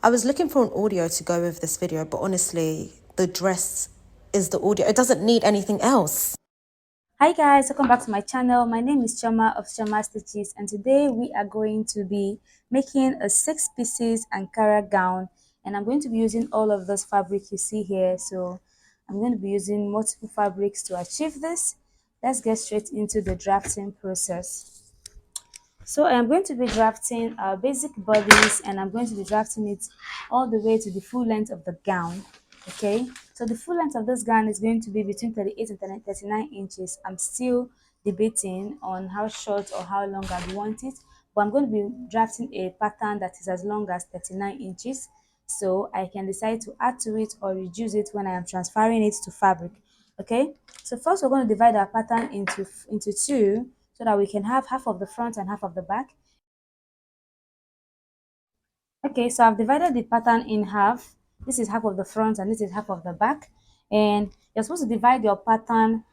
I was looking for an audio to go with this video, but honestly, the dress is the audio. It doesn't need anything else. Hi guys, welcome back to my channel. My name is Choma of Choma Stitches, and today we are going to be making a 6 pieces Ankara gown, and I'm going to be using all of this fabric you see here. So I'm going to be using multiple fabrics to achieve this. Let's get straight into the drafting process. So I am going to be drafting our basic bodies, and I'm going to be drafting it all the way to the full length of the gown. Okay, so the full length of this gown is going to be between 38 and 39 inches. I'm still debating on how short or how long I want it, but I'm going to be drafting a pattern that is as long as 39 inches, so I can decide to add to it or reduce it when I am transferring it to fabric. Okay, so first we're going to divide our pattern into two, so that we can have half of the front and half of the back. Okay, so I've divided the pattern in half. This is half of the front and this is half of the back. And you're supposed to divide your pattern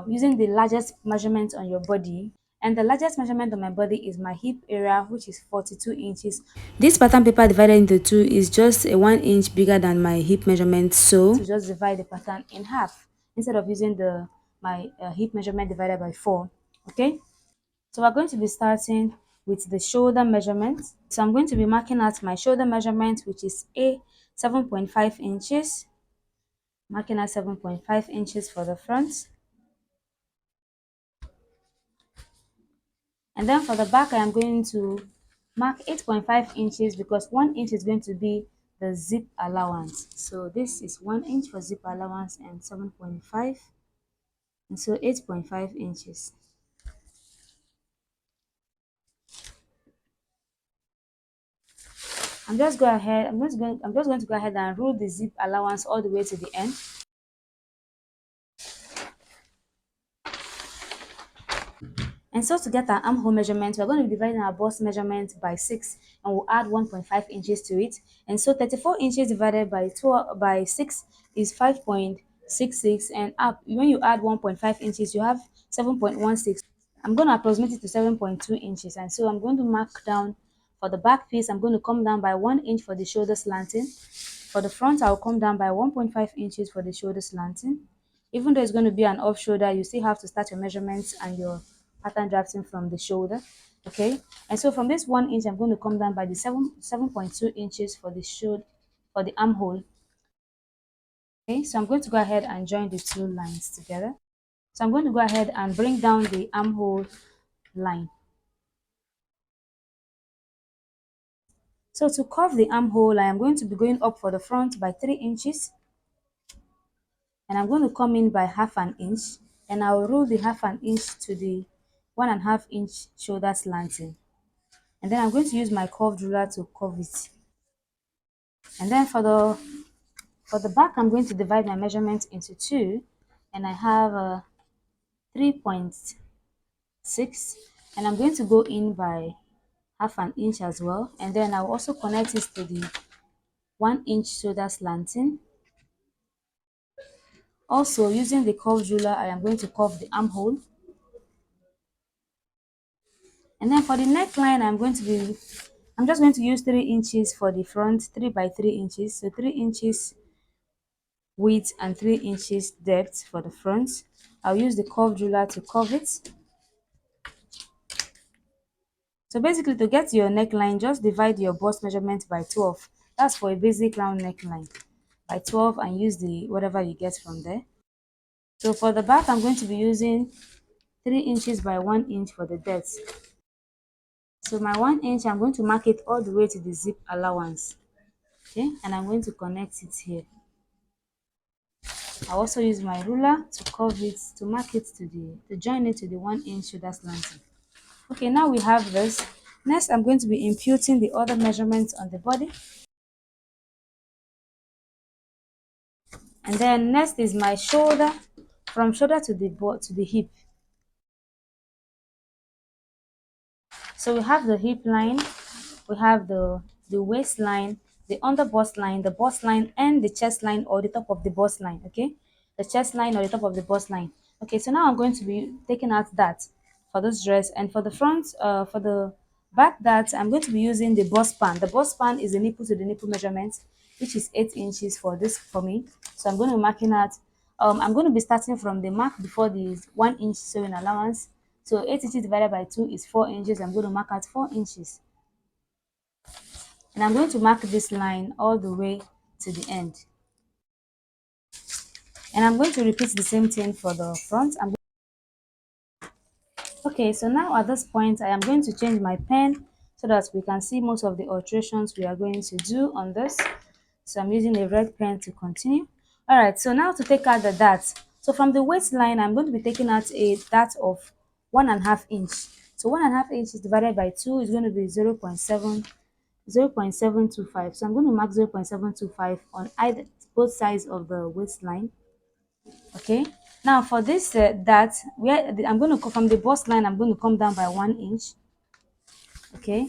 using the largest measurement on your body. And the largest measurement on my body is my hip area, which is 42 inches. This pattern paper divided into two is just a 1 inch bigger than my hip measurement. So to just divide the pattern in half instead of using my hip measurement divided by 4. Okay. So we're going to be starting with the shoulder measurement. So I'm going to be marking out my shoulder measurement, which is a 7.5 inches. Marking out 7.5 inches for the front. And then for the back, I am going to mark 8.5 inches because 1 inch is going to be the zip allowance. So this is 1 inch for zip allowance and 7.5, and so 8.5 inches. I'm just going to go ahead and roll the zip allowance all the way to the end. And so to get our armhole measurement, we're going to be dividing our bust measurement by 6, and we'll add 1.5 inches to it. And so 34 inches divided by 6 is 5.66, and up when you add 1.5 inches, you have 7.16. I'm going to approximate it to 7.2 inches, and so I'm going to mark down for the back piece. I'm going to come down by 1 inch for the shoulder slanting. For the front, I'll come down by 1.5 inches for the shoulder slanting. Even though it's going to be an off shoulder, you still have to start your measurements and your pattern drafting from the shoulder. Okay, and so from this 1 inch, I'm going to come down by the 7.2 inches for the shoulder, for the armhole. Okay, so I'm going to go ahead and join the two lines together. So I'm going to go ahead and bring down the armhole line. So to curve the armhole, I am going to be going up for the front by 3 inches, and I'm going to come in by half an inch, and I will roll the half an inch to the 1.5 inch shoulder slanting, and then I'm going to use my curved ruler to curve it. And then for the back, I'm going to divide my measurement into two, and I have a 3.6, and I'm going to go in by half an inch as well, and then I'll also connect it to the 1 inch shoulder slanting. Also, using the curved ruler, I am going to curve the armhole. And then for the neckline, I'm just going to use 3 inches for the front, 3 by 3 inches. So 3 inches width and 3 inches depth for the front. I'll use the curved ruler to curve it. So basically, to get your neckline, just divide your bust measurement by 12. That's for a basic round neckline. By 12, and use the whatever you get from there. So for the back, I'm going to be using 3 inches by 1 inch for the depth. So my 1 inch, I'm going to mark it all the way to the zip allowance. Okay, and I'm going to connect it here. I also use my ruler to curve it, to mark it to join it to the 1 inch shoulder slanting. Okay, now we have this. Next, I'm going to be imputing the other measurements on the body. And then next is my shoulder, from shoulder to the hip. So we have the hip line, we have the waistline, the underbust line, the bust line, and the chest line or the top of the bust line. Okay, the chest line or the top of the bust line. Okay, so now I'm going to be taking out that for this dress, and for the front, for the Back that, I'm going to be using the bust span. The bust span is the nipple to the nipple measurement, which is 8 inches for this for me. So I'm going to be marking out. I'm going to be starting from the mark before the 1 inch sewing allowance. So 8 inches divided by 2 is 4 inches. I'm going to mark out 4 inches. And I'm going to mark this line all the way to the end. And I'm going to repeat the same thing for the front. Okay, so now at this point, I am going to change my pen so that we can see most of the alterations we are going to do on this. So I'm using a red pen to continue. All right, so now to take out the dart. So from the waistline, I'm going to be taking out a dart of 1.5 inch. So 1.5 inches divided by 2 is going to be 0.725. So I'm going to mark 0.725 on either both sides of the waistline. Okay, now for this dart, where I'm going to come from the bust line, I'm going to come down by 1 inch. Okay,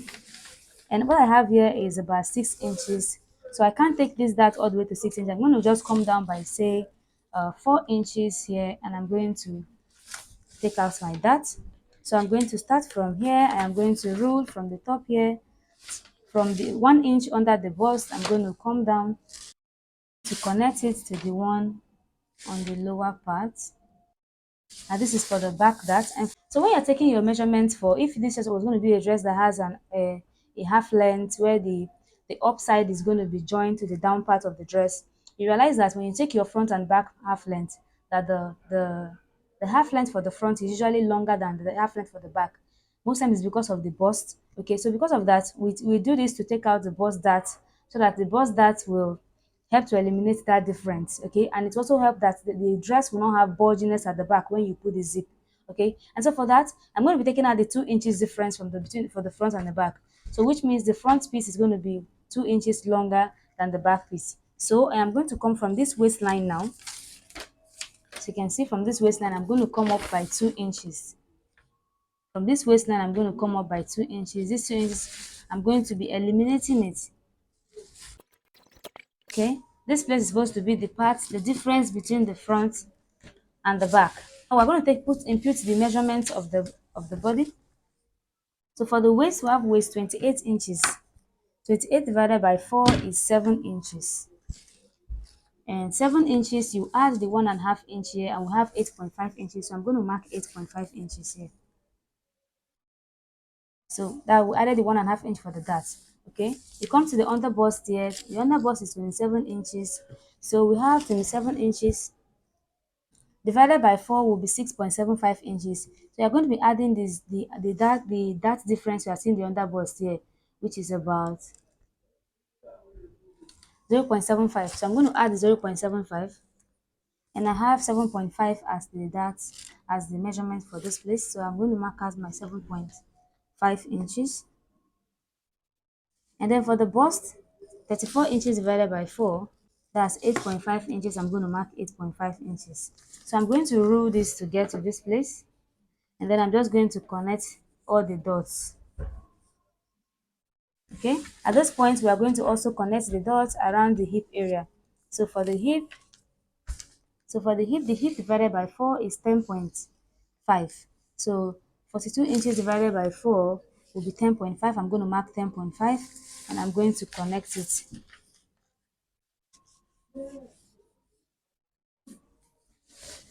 and what I have here is about 6 inches, so I can't take this dart all the way to 6 inches. I'm going to just come down by say 4 inches here, and I'm going to take out my dart. So I'm going to start from here. I am going to rule from the top here, from the 1 inch under the bust. I'm going to come down to connect it to the one on the lower part. Now this is for the back dart. And so when you're taking your measurements for, if this was going to be a dress that has a half length where the upside is going to be joined to the down part of the dress, you realize that when you take your front and back half length, that the half length for the front is usually longer than the half length for the back. Most times it's because of the bust. Okay, so because of that, we do this to take out the bust dart so that the bust dart will help to eliminate that difference. Okay, and it also help that the dress will not have bulginess at the back when you put the zip. Okay, and so for that, I'm going to be taking out the 2 inches difference from the between for the front and the back, so which means the front piece is going to be 2 inches longer than the back piece. So I am going to come from this waistline now. So you can see from this waistline, I'm going to come up by 2 inches. From this waistline, I'm going to come up by 2 inches. This 2 inches, I'm going to be eliminating it. Okay, this place is supposed to be the part, the difference between the front and the back. Now we're going to input the measurements of the body. So for the waist, we have waist 28 inches. 28 divided by 4 is 7 inches. And 7 inches, you add the 1.5 inch here, and we have 8.5 inches. So I'm going to mark 8.5 inches here. So that we added the 1.5 inch for the dart. Okay, you come to the underbust here. The underbust is 27 inches. So we have 27 inches divided by 4 will be 6.75 inches. So you're going to be adding this the dart difference you are seeing the underbust here, which is about 0.75. So I'm going to add 0.75, and I have 7.5 as the dart as the measurement for this place. So I'm going to mark out my 7.5 inches. And then for the bust, 34 inches divided by 4, that's 8.5 inches. I'm going to mark 8.5 inches. So I'm going to rule this to get to this place. And then I'm just going to connect all the dots. Okay, at this point we are going to also connect the dots around the hip area. So for the hip, the hip divided by 4 is 10.5. So 42 inches divided by 4 will be 10.5. I'm going to mark 10.5, and I'm going to connect it.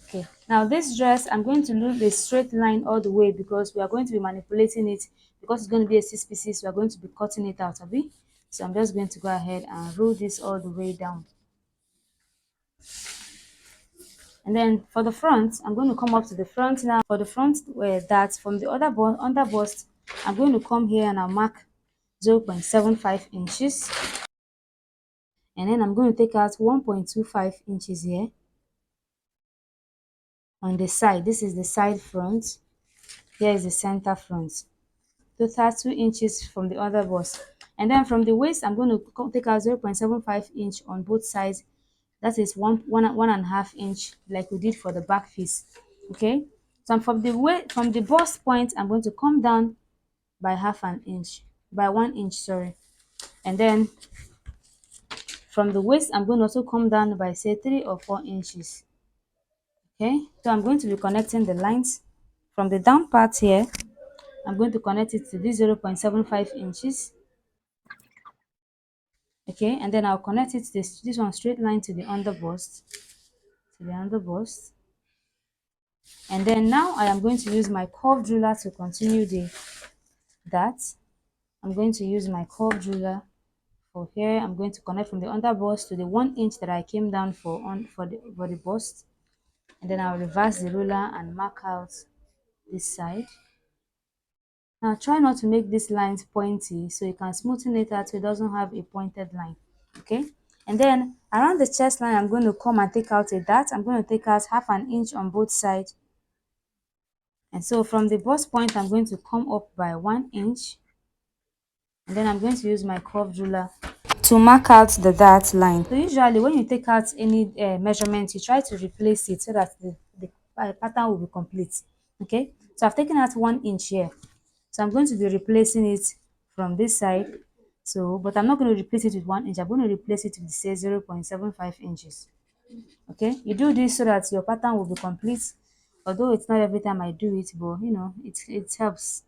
Okay, now this dress, I'm going to leave a straight line all the way because we are going to be manipulating it, because it's going to be a 6 pieces. We are going to be cutting it out of it. So I'm just going to go ahead and roll this all the way down. And then for the front, I'm going to come up to the front now. For the front, where that's from the other under bust, I'm going to come here and I'll mark 0.75 inches. And then I'm going to take out 1.25 inches here on the side. This is the side front. Here is the center front. Total 2 inches from the other bust. And then from the waist, I'm going to take out 0.75 inch on both sides. That is 1.5 inch, like we did for the back piece. Okay, so from the bust point, I'm going to come down by half an inch, by 1 inch, sorry. And then from the waist, I'm going to also come down by say 3 or 4 inches. Okay, so I'm going to be connecting the lines from the down part here I'm going to connect it to this 0.75 inches. Okay, and then I'll connect it to this one straight line to the underbust, to the underbust. And then now I am going to use my curved ruler to continue that. I'm going to use my curved ruler for here. I'm going to connect from the underbust to the 1 inch that I came down for the bust. And then I'll reverse the ruler and mark out this side. Now try not to make these lines pointy so you can smoothen it out so it doesn't have a pointed line. Okay, and then around the chest line I'm going to come and take out a dart. I'm going to take out half an inch on both sides. And so from the bust point I'm going to come up by 1 inch, and then I'm going to use my curved ruler to mark out the dart line. So usually when you take out any measurement, you try to replace it so that the pattern will be complete. Okay, so I've taken out 1 inch here, so I'm going to be replacing it from this side. So but I'm not going to replace it with 1 inch. I'm going to replace it with, say, 0.75 inches. Okay, you do this so that your pattern will be complete, although it's not every time I do it, but you know, it helps.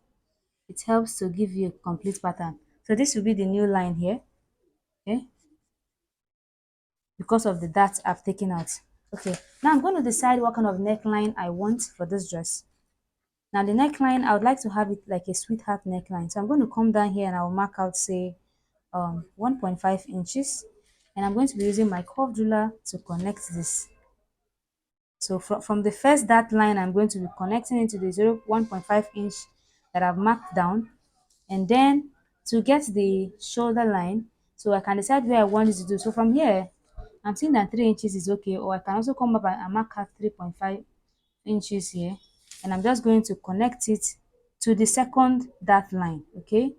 It helps to give you a complete pattern. So this will be the new line here. Okay, because of the dart I've taken out. Okay, now I'm going to decide what kind of neckline I want for this dress. Now the neckline, I would like to have it like a sweetheart neckline. So I'm going to come down here and I will mark out, say, 1.5 inches. And I'm going to be using my curved ruler to connect this. So from the first dart line, I'm going to be connecting it to the 1.5 inch that I've marked down. And then to get the shoulder line, so I can decide where I want it to do. So from here, I'm seeing that 3 inches is okay, or I can also come up and mark out 3.5 inches here, and I'm just going to connect it to the second dart line. Okay,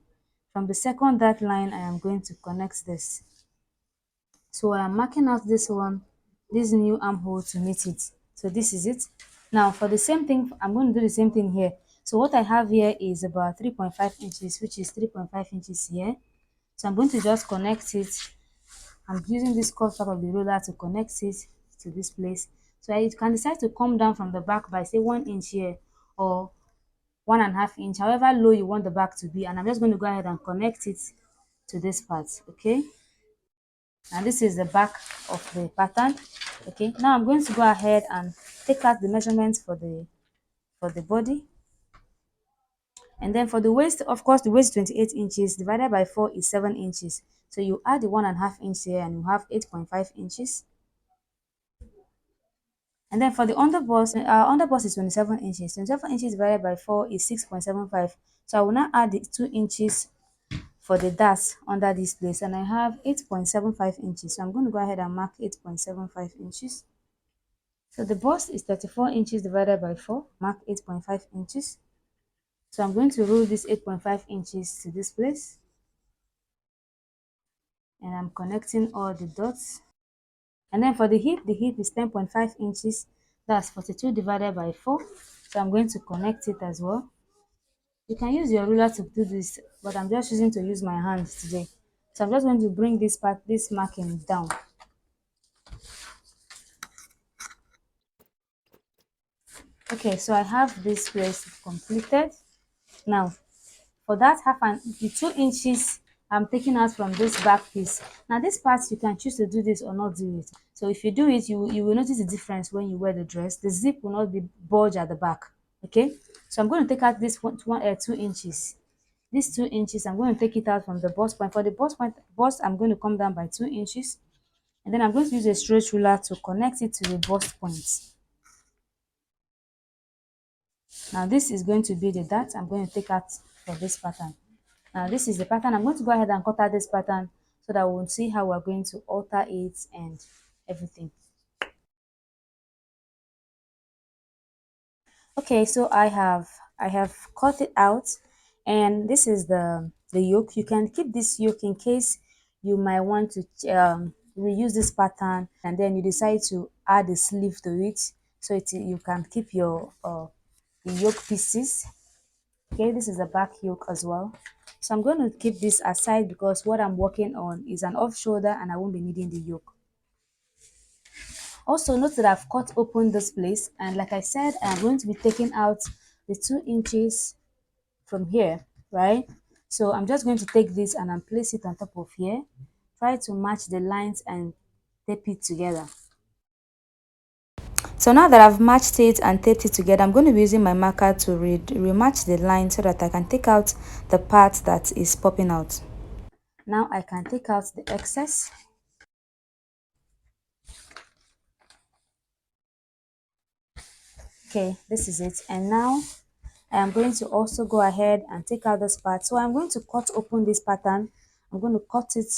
from the second dart line I am going to connect this. So I am marking out this one, this new armhole to meet it. So this is it. Now for the same thing, I'm going to do the same thing here. So what I have here is about 3.5 inches, which is 3.5 inches here. So I'm going to just connect it. I'm using this curved part of the ruler to connect it to this place. So you can decide to come down from the back by, say, 1 inch here, or 1.5 inch, however low you want the back to be. And I'm just going to go ahead and connect it to this part. Okay, and this is the back of the pattern. Okay, now I'm going to go ahead and take out the measurements for the body. And then for the waist, of course, the waist is 28 inches divided by 4 is 7 inches. So you add the 1.5 inch here and you have 8.5 inches. And then for the underbust is 27 inches. 27 inches divided by 4 is 6.75. So I will now add the 2 inches for the dart under this place, and I have 8.75 inches. So I'm going to go ahead and mark 8.75 inches. So the bust is 34 inches divided by 4, mark 8.5 inches. So I'm going to roll this 8.5 inches to this place, and I'm connecting all the dots. And then for the hip is 10.5 inches. That's 42 divided by 4. So I'm going to connect it as well. You can use your ruler to do this, but I'm just choosing to use my hands today. So I'm just going to bring this marking down. Okay, so I have this place completed. Now, for that the 2 inches I'm taking out from this back piece. Now this part you can choose to do this or not do it. So if you do it, you will notice the difference when you wear the dress. The zip will not be bulge at the back. Okay, so I'm going to take out this 2 inches. These 2 inches, I'm going to take it out from the bust point. For the bust, I'm going to come down by 2 inches. And then I'm going to use a straight ruler to connect it to the bust point. Now this is going to be the dart I'm going to take out for this pattern. Now this is the pattern. I'm going to go ahead and cut out this pattern so that we'll see how we're going to alter it and everything. Okay, so I have cut it out, and this is the yoke. You can keep this yoke in case you might want to reuse this pattern, and then you decide to add a sleeve to it, so you can keep your the yoke pieces. Okay, this is the back yoke as well. So I'm going to keep this aside because what I'm working on is an off shoulder and I won't be needing the yoke. Also note that I've cut open this place, and like I said, I'm going to be taking out the 2 inches from here, right? So I'm just going to take this and I'm place it on top of here. Try to match the lines and tape it together. So now that I've matched it and taped it together, I'm going to be using my marker to rematch the line so that I can take out the part that is popping out. Now I can take out the excess. Okay, this is it. And now I am going to also go ahead and take out this part. So I'm going to cut open this pattern. I'm going to cut it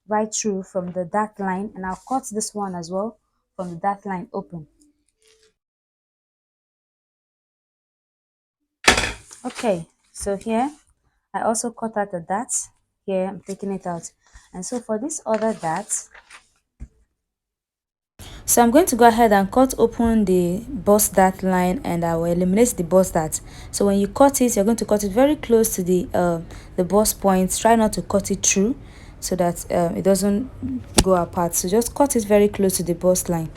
right through from the dark line, and I'll cut this one as well from the dark line open. Okay, so here I also cut out the dots. Here I'm taking it out. And so for this other dot, so I'm going to go ahead and cut open the bust dart line, and I will eliminate the bust dart. So when you cut it, you're going to cut it very close to the bust point. Try not to cut it through so that it doesn't go apart. So just cut it very close to the bust line.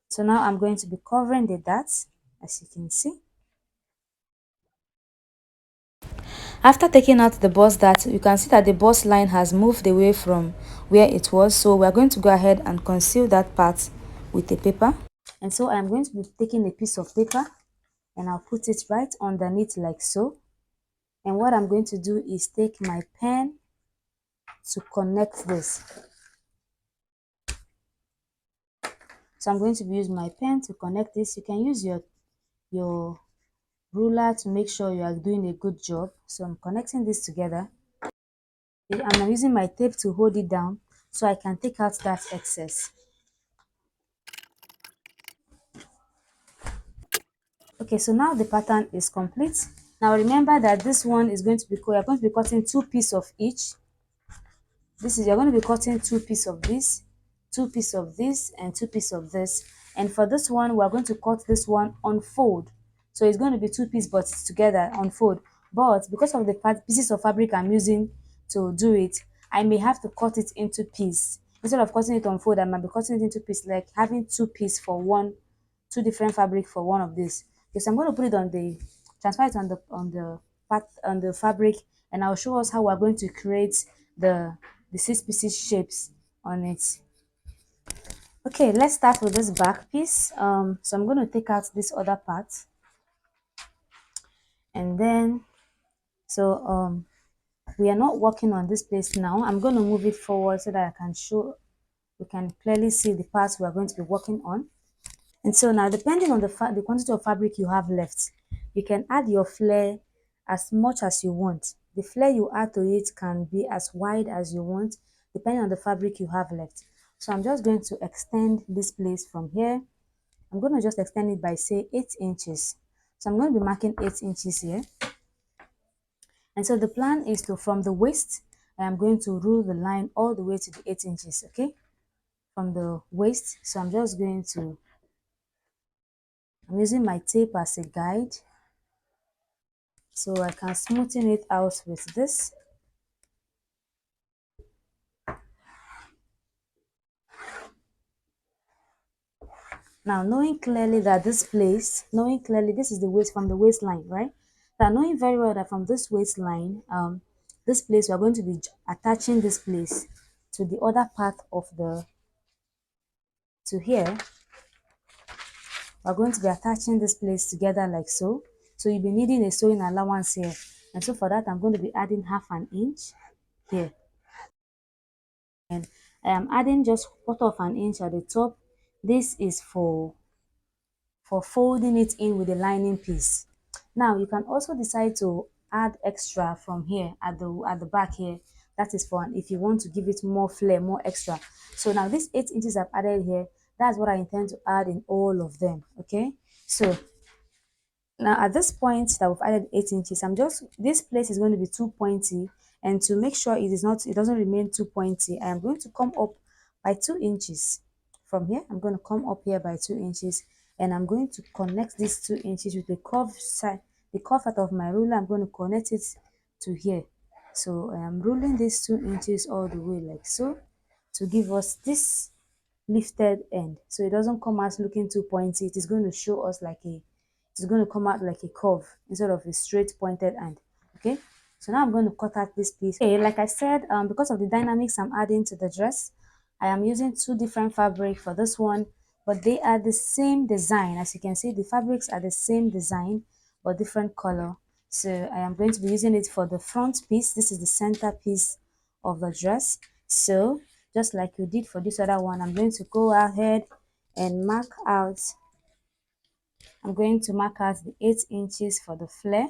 So now I'm going to be covering the darts, as you can see. After taking out the bust dart, you can see that the bust line has moved away from where it was. So we're going to go ahead and conceal that part with a paper. And so I'm going to be taking a piece of paper and I'll put it right underneath like so. And what I'm going to do is take my pen to connect this. So I'm going to use my pen to connect this. You can use your ruler to make sure you are doing a good job. So I'm connecting this together. And I'm using my tape to hold it down so I can take out that excess. Okay, so now the pattern is complete. Now remember that this one is going to be, you're going to be cutting two pieces of each. You're going to be cutting two pieces of this, two pieces of this, and two pieces of this. And for this one, we're going to cut this one on fold. So it's going to be two pieces, but it's together on fold. But because of the pieces of fabric I'm using to do it, I may have to cut it into pieces. Instead of cutting it on fold, I might be cutting it into pieces, like having two pieces for one, two different fabric for one of this. Because I'm going to put it on the, transfer it on the fabric, and I'll show us how we're going to create the six pieces shapes on it. Okay, let's start with this back piece. So I'm going to take out this other part, and then we are not working on this place now. I'm going to move it forward so that I can show, we can clearly see the parts we are going to be working on. And so now, depending on the quantity of fabric you have left, you can add your flare as much as you want. The flare you add to it can be as wide as you want, depending on the fabric you have left. So I'm just going to extend this place from here. I'm going to just extend it by, say, 8 inches. So I'm going to be marking 8 inches here. And so the plan is to, from the waist, I am going to rule the line all the way to the 8 inches, okay? From the waist. So I'm just going to, I'm using my tape as a guide, so I can smoothen it out with this. Now, knowing clearly that this place, knowing clearly this is the waist, from the waistline, right? Now, knowing very well that from this waistline, this place, we are going to be attaching this place to the other part of the, to here. We're going to be attaching this place together like so. So you'll be needing a sewing allowance here. And so for that, I'm going to be adding half an inch here. And I am adding just quarter of an inch at the top. This is for folding it in with the lining piece. Now you can also decide to add extra from here at the back here. That is for if you want to give it more flare, more extra. So now this 8 inches I've added here, that's what I intend to add in all of them. Okay, so now at this point that we've added 8 inches, I'm just, this place is going to be too pointy, and to make sure it is not, it doesn't remain too pointy, I am going to come up by 2 inches from here. I'm going to come up here by 2 inches, and I'm going to connect these 2 inches with the curved side, the curve out of my ruler. I'm going to connect it to here. So I am ruling these 2 inches all the way like so, to give us this lifted end, so it doesn't come out looking too pointy. It is going to show us like a, it's going to come out like a curve instead of a straight pointed end. Okay, so now I'm going to cut out this piece. Okay, like I said, because of the dynamics I'm adding to the dress, I am using two different fabric for this one, but they are the same design. As you can see, the fabrics are the same design but different color. So I am going to be using it for the front piece. This is the center piece of the dress. So just like we did for this other one, I'm going to go ahead and mark out. I'm going to mark out the 8 inches for the flare,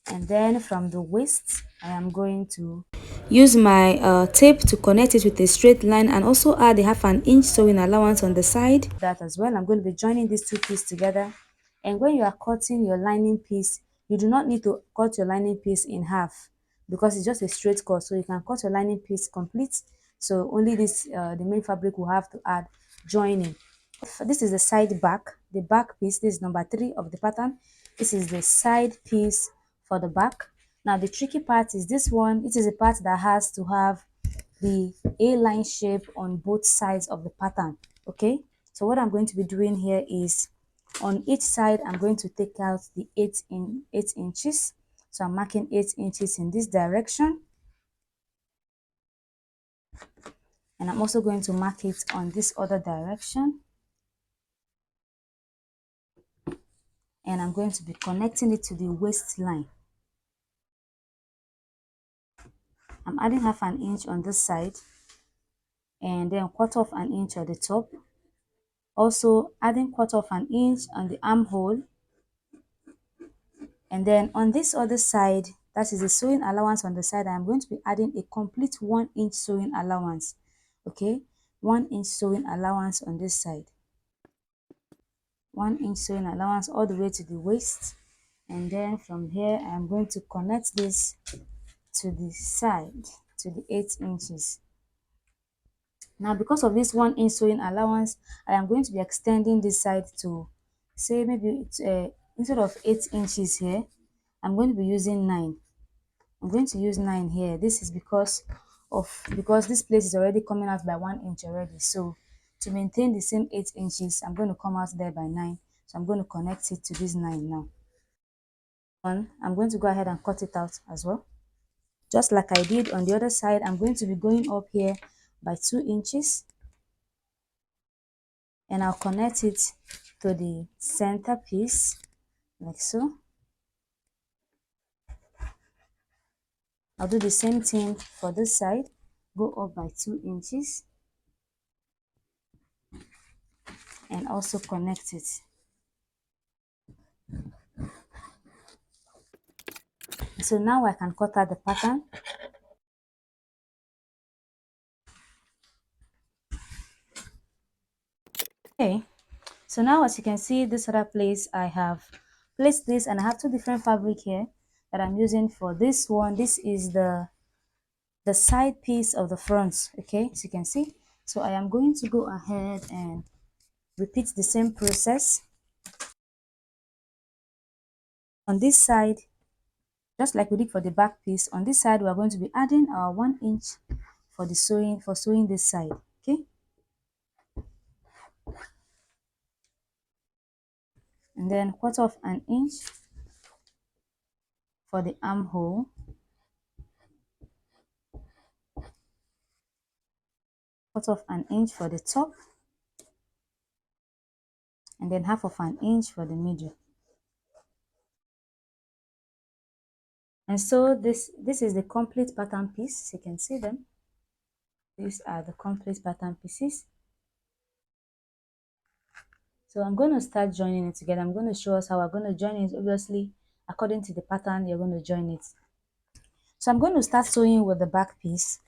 and then from the waist I am going to use my tape to connect it with a straight line, and also add a half an inch sewing allowance on the side. That as well, I'm going to be joining these two pieces together. And when you are cutting your lining piece, you do not need to cut your lining piece in half, because it's just a straight cut, so you can cut your lining piece complete. So only this the main fabric will have to add joining. This is the side back, the back piece. This is number 3 of the pattern. This is the side piece for the back. Now the tricky part is this one. It is a part that has to have the A-line shape on both sides of the pattern. Okay, so what I'm going to be doing here is, on each side I'm going to take out the 8 inches. So I'm marking 8 inches in this direction, and I'm also going to mark it on this other direction, and I'm going to be connecting it to the waistline. I'm adding half an inch on this side, and then quarter of an inch at the top. Also adding quarter of an inch on the armhole, and then on this other side, that is the sewing allowance on the side, I'm going to be adding a complete 1 inch sewing allowance. Okay, 1 inch sewing allowance on this side, 1 inch sewing allowance all the way to the waist. And then from here I'm going to connect this to the side, to the 8 inches. Now because of this 1 inch sewing allowance, I am going to be extending this side to, say, maybe it's, instead of 8 inches here, I'm going to be using 9. I'm going to use 9 here. This is because this place is already coming out by 1 inch already. So to maintain the same 8 inches, I'm going to come out there by 9. So I'm going to connect it to this 9 now. I'm going to go ahead and cut it out as well. Just like I did on the other side, I'm going to be going up here by 2 inches, and I'll connect it to the center piece like so. I'll do the same thing for this side, go up by 2 inches and also connect it. So now I can cut out the pattern. Okay, so now as you can see, this other place I have placed this, and I have two different fabric here that I'm using for this one. This is the side piece of the front. Okay, as you can see, so I am going to go ahead and repeat the same process on this side, just like we did for the back piece. On this side we are going to be adding our 1 inch for the sewing this side. Okay, and then quarter of an inch for the armhole, quarter of an inch for the top, and then half of an inch for the middle. And so this is the complete pattern piece. You can see them. These are the complete pattern pieces. So I'm going to start joining it together. I'm going to show us how we're going to join it. Obviously, according to the pattern, you're going to join it. So I'm going to start sewing with the back piece.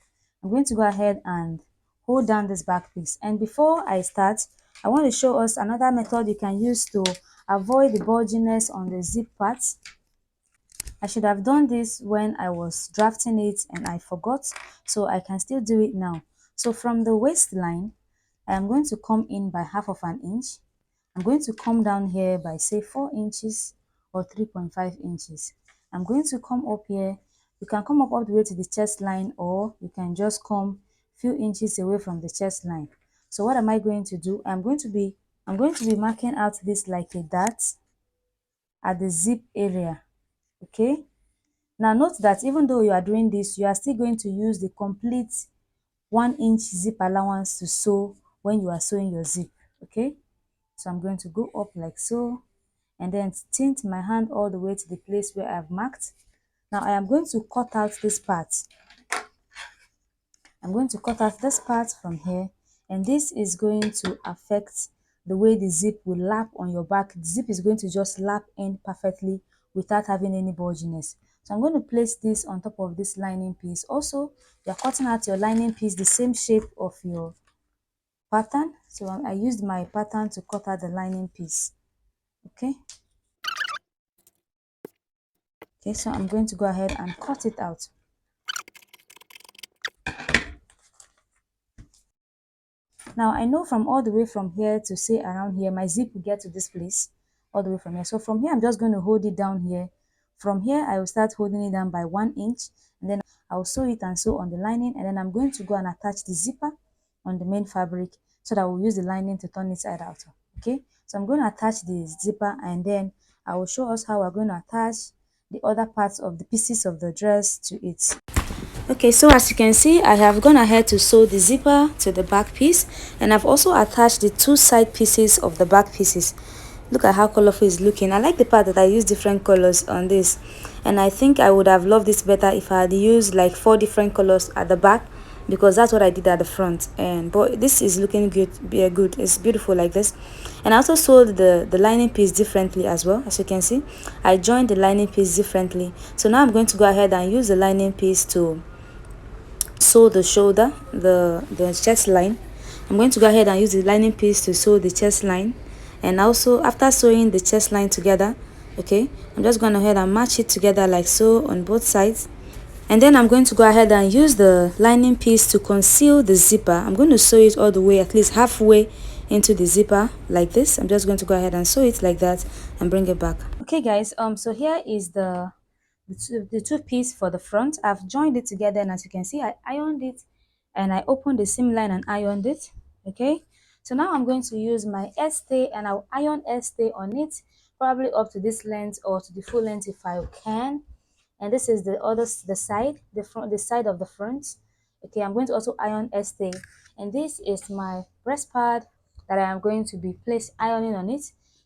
I'm going to go ahead and hold down this back piece. And before I start, I want to show us another method you can use to avoid the bulginess on the zip parts. I should have done this when I was drafting it and I forgot, so I can still do it now. So from the waistline, I am going to come in by half of an inch. I'm going to come down here by, say, 4 inches or 3.5 inches. I'm going to come up here. You can come up all the way to the chest line, or you can just come few inches away from the chest line. So what am I going to do? I'm going to be marking out this like a dot at the zip area. Okay. Now note that even though you are doing this, you are still going to use the complete 1 inch zip allowance to sew when you are sewing your zip. Okay. So I'm going to go up like so, and then tint my hand all the way to the place where I've marked. Now I am going to cut out this part. I'm going to cut out this part from here, and this is going to affect the way the zip will lap on your back. The zip is going to just lap in perfectly without having any bulginess. So I'm going to place this on top of this lining piece. Also, you're cutting out your lining piece the same shape of your pattern. So I used my pattern to cut out the lining piece. Okay. Okay, so I'm going to go ahead and cut it out. Now I know from all the way from here to say around here, my zip will get to this place all the way from here. So from here, I'm just going to hold it down here. From here, I will start holding it down by 1 inch, and then I'll sew it and sew on the lining, and then I'm going to go and attach the zipper on the main fabric so that we'll use the lining to turn it side out. Okay, so I'm going to attach the zipper, and then I will show us how we're going to attach the other parts of the pieces of the dress to it. Okay, so as you can see, I have gone ahead to sew the zipper to the back piece, and I've also attached the two side pieces of the back pieces. Look at how colorful it's looking. I like the part that I used different colors on this, and I think I would have loved this better if I had used like 4 different colors at the back, because that's what I did at the front. And but this is looking good. Good, it's beautiful like this. And I also sewed the lining piece differently as well. As you can see, I joined the lining piece differently. So now I'm going to go ahead and use the lining piece to sew the shoulder, the chest line. I'm going to go ahead and use the lining piece to sew the chest line, and also after sewing the chest line together, okay, I'm just going ahead and match it together like so on both sides. And then I'm going to go ahead and use the lining piece to conceal the zipper. I'm going to sew it all the way, at least halfway into the zipper like this. I'm just going to go ahead and sew it like that and bring it back. Okay guys, so here is the two piece for the front. I've joined it together, and as you can see, I ironed it, and I opened the seam line and ironed it. Okay, so now I'm going to use my Haystay, and I'll iron Haystay on it, probably up to this length or to the full length if I can. And this is the side, the front, the side of the front. Okay, I'm going to also iron Haystay, and this is my breast pad that I am going to be place ironing on it.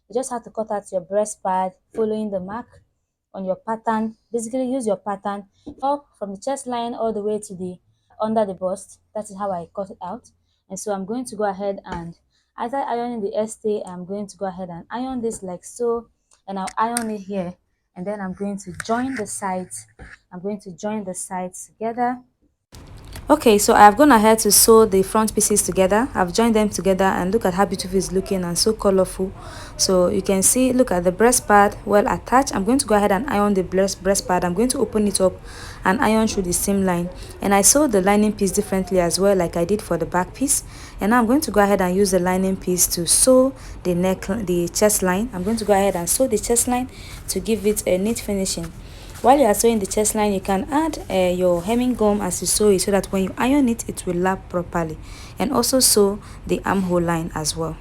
You just have to cut out your breast pad following the mark on your pattern. Basically use your pattern up from the chest line all the way to the under the bust. That is how I cut it out. And so I'm going to go ahead, and after ironing the Haystay, I'm going to go ahead and iron this like so, and I'll iron it here, and then I'm going to join the sides. I'm going to join the sides together. Okay, so I've gone ahead to sew the front pieces together. I've joined them together, and look at how beautiful it's looking and so colorful. So you can see, look at the breast pad well attached. I'm going to go ahead and iron the breast pad. I'm going to open it up and iron through the seam line. And I sewed the lining piece differently as well, like I did for the back piece. And now I'm going to go ahead and use the lining piece to sew the chest line. I'm going to go ahead and sew the chest line to give it a neat finishing. While you are sewing the chest line, you can add your hemming gum as you sew it, so that when you iron it, it will lap properly. And also sew the armhole line as well.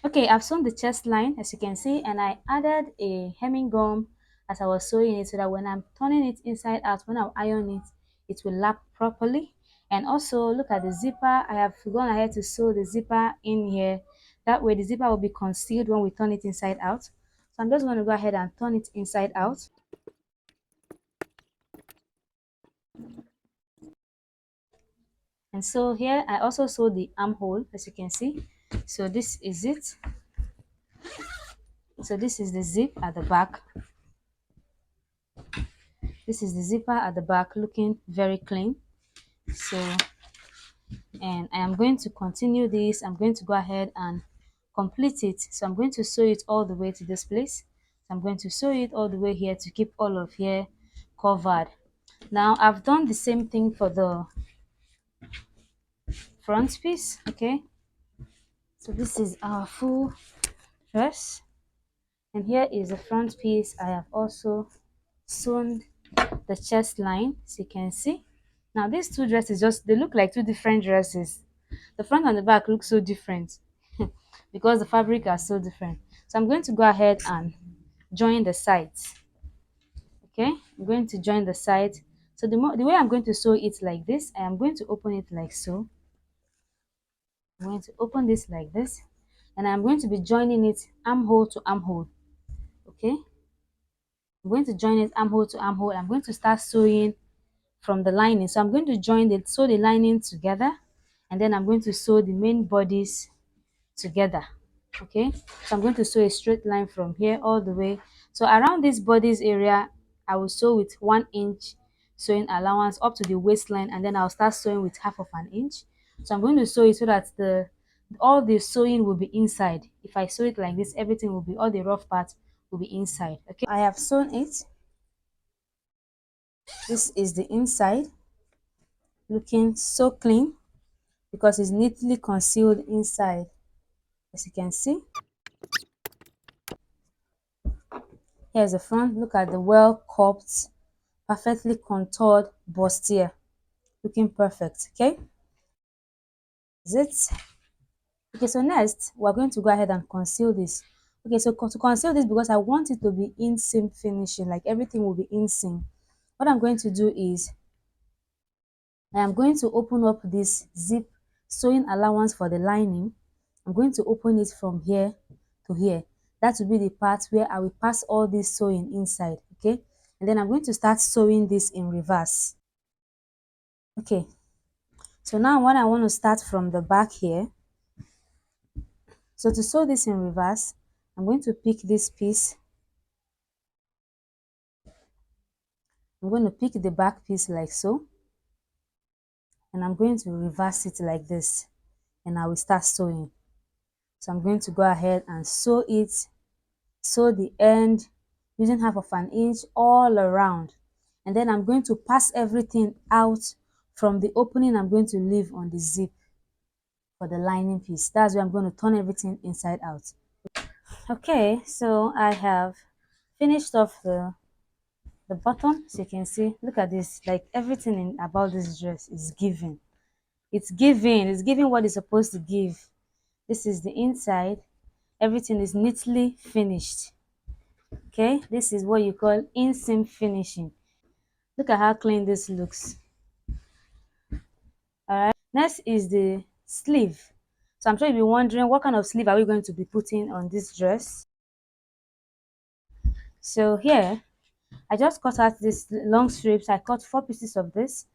Okay, I've sewn the chest line as you can see, and I added a hemming gum as I was sewing it, so that when I'm turning it inside out, when I iron it, it will lap properly. And also look at the zipper. I have gone ahead to sew the zipper in here. That way the zipper will be concealed when we turn it inside out. So I'm just going to go ahead and turn it inside out. And so here I also sew the armhole, as you can see. So this is it. So this is the zip at the back. This is the zipper at the back, looking very clean. So, and I am going to continue this. I'm going to go ahead and complete it. So I'm going to sew it all the way to this place. So I'm going to sew it all the way here to keep all of here covered. Now I've done the same thing for the front piece. Okay, so this is our full dress, and here is the front piece. I have also sewn the chest line, as you can see. Now these two dresses, just they look like two different dresses. The front and the back look so different because the fabric are so different. So I'm going to go ahead and join the sides. Okay, I'm going to join the side. So the way I'm going to sew it like this, I am going to open it like so. I'm going to open this like this, and I'm going to be joining it armhole to armhole. Okay, I'm going to join it armhole to armhole. I'm going to start sewing from the lining. So I'm going to sew the lining together, and then I'm going to sew the main bodies together. Okay, so I'm going to sew a straight line from here all the way. So around this bodies area, I will sew with 1 inch sewing allowance up to the waistline, and then I'll start sewing with half of an inch. So I'm going to sew it so that all the sewing will be inside. If I sew it like this, everything will be, all the rough parts will be inside. Okay, I have sewn it. This is the inside, looking so clean because it's neatly concealed inside, as you can see. Here's the front. Look at the well cupped, perfectly contoured bustier, looking perfect. Okay, is it? Okay, so next we're going to go ahead and conceal this. Okay, so to conceal this, because I want it to be inseam finishing, like everything will be inseam, what I'm going to do is I am going to open up this zip sewing allowance for the lining. I'm going to open it from here to here. That will be the part where I will pass all this sewing inside. Okay, and then I'm going to start sewing this in reverse. Okay, so now when I want to start from the back here, so to sew this in reverse, I'm going to pick this piece. I'm going to pick the back piece like so, and I'm going to reverse it like this, and I will start sewing. So I'm going to go ahead and sew it, sew the end using half of an inch all around, and then I'm going to pass everything out from the opening I'm going to leave on the zip for the lining piece. That's where I'm going to turn everything inside out. Okay, so I have finished off the bottom. So you can see, look at this, like everything about this dress is giving. It's giving what it's supposed to give. This is the inside. Everything is neatly finished. Okay, this is what you call inseam finishing. Look at how clean this looks. All right, next is the sleeve. So I'm sure you'll be wondering, what kind of sleeve are we going to be putting on this dress? So here I just cut out this long strips. I cut 4 pieces of this.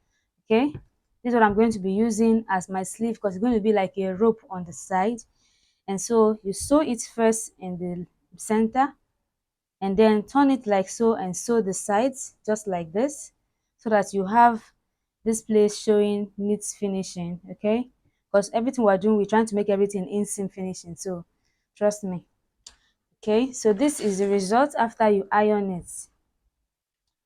Okay, this is what I'm going to be using as my sleeve, because it's going to be like a rope on the side. And so you sew it first in the center, and then turn it like so, and sew the sides just like this, so that you have this place showing neat finishing. Okay, because everything we're trying to make everything inseam finishing, so trust me. Okay, so this is the result after you iron it.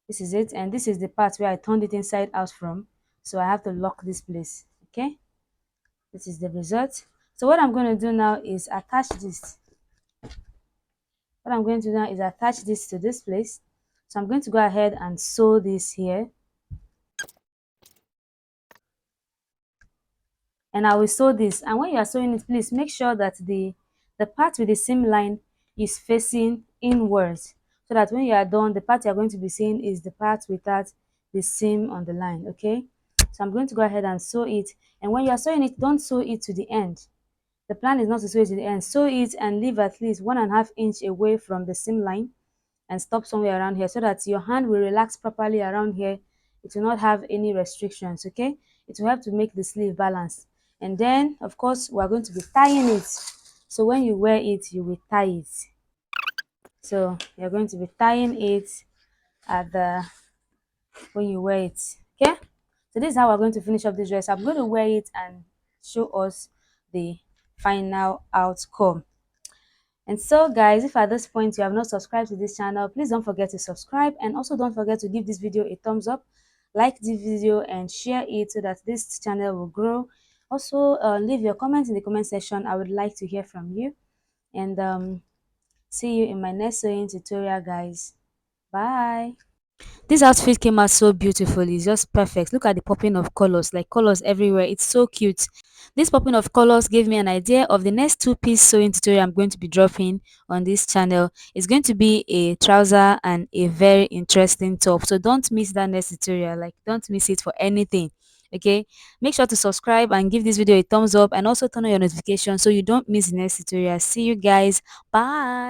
This is it, and this is the part where I turned it inside out from, so I have to lock this place. Okay, this is the result. So what I'm going to do now is attach this. What I'm going to do now is attach this to this place. So I'm going to go ahead and sew this here, and I will sew this. And when you are sewing it, please make sure that the part with the seam line is facing inwards, so that when you are done, the part you're going to be seeing is the part without the seam on the line. Okay, so I'm going to go ahead and sew it. And when you are sewing it, don't sew it to the end. The plan is not to sew it to the end. Sew it and leave at least 1.5 inch away from the seam line, and stop somewhere around here, so that your hand will relax properly around here. It will not have any restrictions. Okay, it will help to make the sleeve balanced. And then of course we are going to be tying it, so when you wear it, you will tie it. So you're going to be tying it at the when you wear it. Okay, so this is how we're going to finish up this dress. I'm going to wear it and show us the final outcome. And so guys, if at this point you have not subscribed to this channel, please don't forget to subscribe, and also don't forget to give this video a thumbs up, like the video and share it, so that this channel will grow. Also leave your comments in the comment section. I would like to hear from you. And see you in my next sewing tutorial, guys. Bye. This outfit came out so beautifully. It's just perfect. Look at the popping of colors, like colors everywhere. It's so cute. This popping of colors gave me an idea of the next two-piece sewing tutorial I'm going to be dropping on this channel. It's going to be a trouser and a very interesting top. So don't miss that next tutorial. Like, don't miss it for anything. Okay, make sure to subscribe and give this video a thumbs up, and also turn on your notifications so you don't miss the next tutorial. See you guys. Bye.